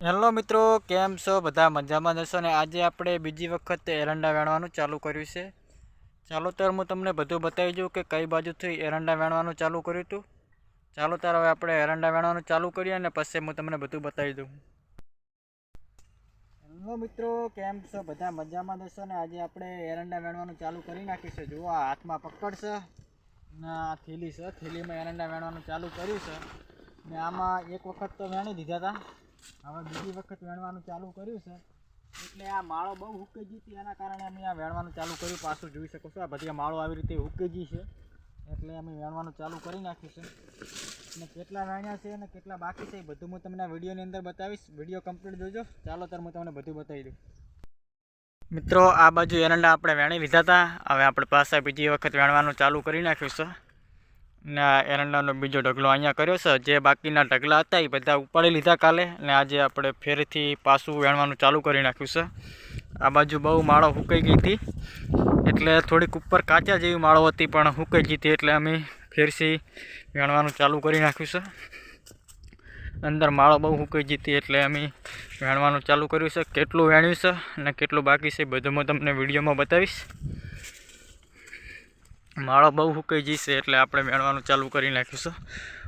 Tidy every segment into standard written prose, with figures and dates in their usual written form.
Hello મિત્રો, કેમ છો? બધા મજામાં જશો ને? આજે આપણે બીજી વખત એરંડા વેણવાનું ચાલુ કર્યું છે. ચાલો તાર હું તમને બધું બતાવી દઉં કે કઈ બાજુથી એરંડા વેણવાનું ચાલુ કર્યું હતું. ચાલો તાર હવે આપણે એરંડા વેણવાનું ચાલુ કરીએ અને પછી હું તમને બધું બતાવી દઉં. હેલો મિત્રો, કેમ છો? બધા મજામાં જશો ને? આજે આપણે એરંડા વેણવાનું ચાલુ કરી નાખીશું. જુઓ, આ હાથમાં પકડશે ને આ થેલી છે, થેલીમાં એરંડા વેણવાનું ચાલુ કર્યું છે ને આમાં એક વખત તો વેણી દીધા હતા. હવે બીજી વખત વેણવાનું ચાલુ કર્યું છે એટલે આ માળો બહુ હુકાઈ ગઈ હતી, એના કારણે અમે આ વેણવાનું ચાલુ કર્યું. પાછું જોઈ શકો છો, આ બધી માળો આવી રીતે હુકાઈ ગઈ છે એટલે અમે વેણવાનું ચાલુ કરી નાખ્યું છે. અને કેટલા વેણ્યા છે અને કેટલા બાકી છે એ બધું હું તમને વિડીયોની અંદર બતાવીશ. વિડીયો કમ્પ્લીટ જોજો. ચાલો ત્યારે હું તમને બધું બતાવી દઉં. મિત્રો, આ બાજુ એરંડા આપણે વેણી લીધા હતા. હવે આપણે પાછા બીજી વખત વેણવાનું ચાલુ કરી નાખ્યું છે ને એરંડાનો બીજો ઢગલો અહીંયા કર્યો છે. જે બાકીના ઢગલા હતા એ બધા ઉપાડી લીધા કાલે ને આજે આપણે ફેરથી પાછું વેણવાનું ચાલુ કરી નાખ્યું છે. આ બાજુ બહુ માળો હુકાઈ ગઈ હતી એટલે થોડીક ઉપર કાચા જેવી માળો હતી પણ હુકાઈ ગઈ હતી એટલે અમે ફેરથી વેણવાનું ચાલુ કરી નાખ્યું છે. અંદર માળો બહુ હુકાઈ ગઈ હતી એટલે અમે વેણવાનું ચાલુ કર્યું છે. કેટલું વેણ્યું છે અને કેટલું બાકી છે બધું હું તમને વિડીયોમાં બતાવીશ. માળો બહુ હુકાઈ જશે એટલે આપણે વેણવાનું ચાલુ કરી નાખ્યું છે.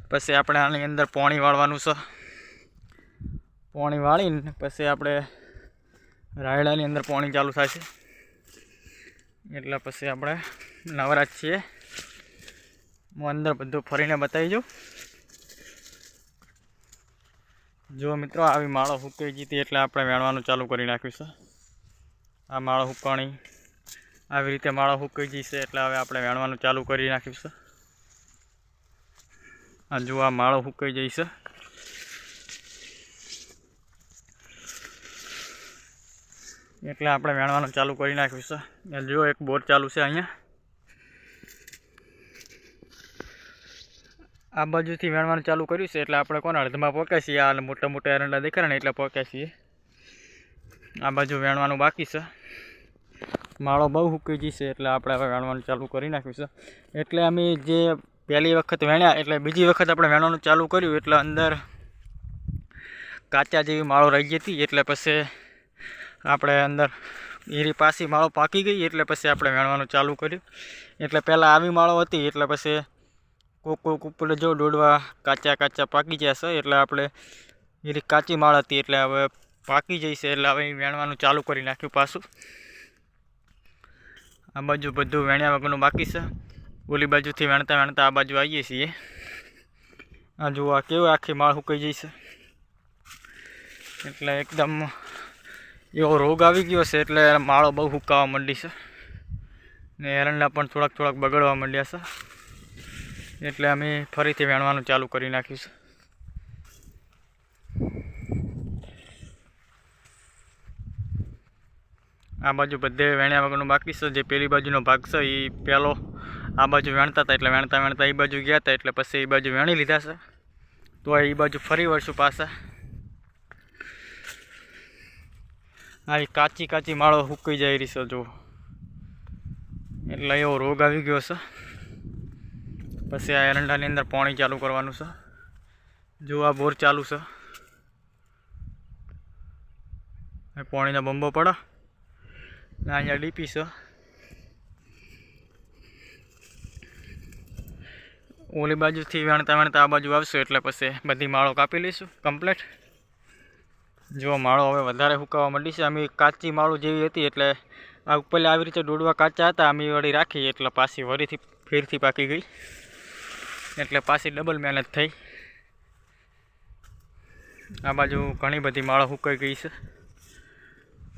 પછી આપણે આની અંદર પાણી વાળવાનું છે. પાણી વાળીને પછી આપણે રાયડાની અંદર પાણી ચાલુ થશે એટલે પછી આપણે નવરાજ છીએ. હું અંદર બધું ફરીને બતાવી દઉં. જો મિત્રો, આવી માળો હુકાઈ જતી એટલે આપણે વેણવાનું ચાલુ કરી નાખ્યું છે. આ માળો હુકાણી આવી રીતે માળો હુકાઈ જશે એટલે હવે આપણે વેણવાનું ચાલુ કરી નાખ્યું છે. આ જો આ માળો હુકાઈ જશે એટલે આપણે વેણવાનું ચાલુ કરી નાખ્યું છે. જો એક બોર ચાલુ છે અહીંયા. આ બાજુથી વેણવાનું ચાલુ કર્યું છે એટલે આપણે કોને અડધમાં પહોંચ્યા છીએ. આ મોટા મોટા એરંડા દેખાય ને એટલે પહોંચ્યા છીએ. આ બાજુ વેણવાનું બાકી છે. માળો બહુ હુકાઈ જશે એટલે આપણે હવે વેણવાનું ચાલુ કરી નાખ્યું છે. એટલે અમે જે પહેલી વખત વેણ્યા એટલે બીજી વખત આપણે વેણવાનું ચાલુ કર્યું એટલે અંદર કાચા જેવી માળો રહી ગઈ હતી એટલે પછી આપણે અંદર એરી પાછી માળો પાકી ગઈ એટલે પછી આપણે વેણવાનું ચાલુ કર્યું. એટલે પહેલાં આવી માળો હતી એટલે પછી કોક ઉપર જો દોડવા કાચા પાકી જશે એટલે આપણે એરી કાચી માળ હતી એટલે હવે પાકી જશે એટલે હવે વેણવાનું ચાલુ કરી નાખ્યું પાછું. આ બાજુ બધું વેણ્યા વગરનું બાકી છે. ઓલી બાજુથી વેણતા વેણતા આ બાજુ આવીએ છીએ. આ જુઓ, આ કેવું આખી માળ સુકાઈ જશે એટલે એકદમ એવો રોગ આવી ગયો છે એટલે માળો બહુ સુકાવા માંડી છે ને એરંડા પણ થોડાક બગડવા માંડ્યા છે એટલે અમે ફરીથી વેણવાનું ચાલુ કરી નાખ્યું છે. આ બાજુ બધે વેણ્યા વગરનું બાકી છે. જે પેલી બાજુનો ભાગ છે એ પહેલો આ બાજુ વેણતા હતા એટલે વેણતા વેણતા એ બાજુ ગયા હતા એટલે પછી એ બાજુ વેણી લીધા છે. તો એ બાજુ ફરી વળશું પાછા. આવી કાચી માળો સુકાઈ જાય રહી છે જો એટલે એવો રોગ આવી ગયો છે. પછી આ એરંડાની અંદર પાણી ચાલુ કરવાનું છે. જો આ બોર ચાલુ છે, પાણીનો બંબો પડે ને અહીંયા ડીપી છે. ઓલી બાજુથી વેણતા વેણતા આ બાજુ આવશું એટલે પછી બધી માળો કાપી લઈશું કમ્પ્લીટ. જો માળો હવે વધારે સુકાવા માંડી છે. અમે કાચી માળો જેવી હતી એટલે આ ઉપર આવી રીતે દોડવા કાચા હતા અમે વળી રાખી એટલે પાછી વરીથી ફેરથી પાકી ગઈ એટલે પાછી ડબલ મહેનત થઈ. આ બાજુ ઘણી બધી માળો સુકાઈ ગઈ છે.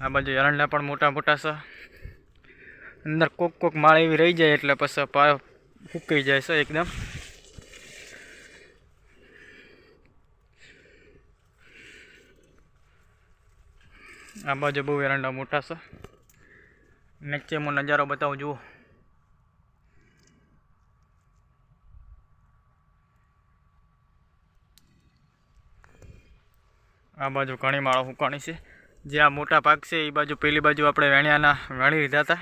આ બાજુ એરંડા પણ મોટા મોટા છે. અંદર કોક માળ એવી રહી જાય એટલે પછી સુકાઈ જાય છે એકદમ. આ બાજુ બહુ એરંડા મોટા છે. નીચેનો નજારો બતાવું જુઓ. આ બાજુ ઘણી માળો સુકાણી છે. જે આ મોટા ભાગ છે એ બાજુ પેલી બાજુ આપણે વેણી લીધા હતા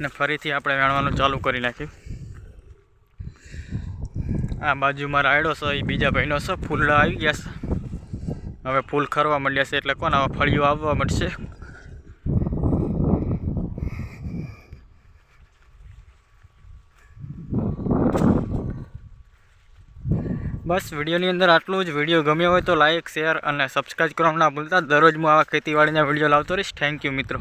ને ફરીથી આપણે વેણવાનું ચાલુ કરી નાખ્યું. આ બાજુમાં રાયડો છે એ બીજા ભાઈનો છે. ફૂલડા આવી ગયા છે હવે ફૂલ ખરવા માંડ્યા છે એટલે કોને હવે ફળીઓ આવવા મળશે. બસ વિડીયોની અંદર આટલું જ. વિડીયો ગમ્યો હોય તો લાઇક, શેર અને સબસ્ક્રાઈબ કરવાનું ના ભૂલતા. દરરોજ હું આવા ખેતીવાડીના વિડીયો લાવતો રહીશ. થેન્ક યુ મિત્રો.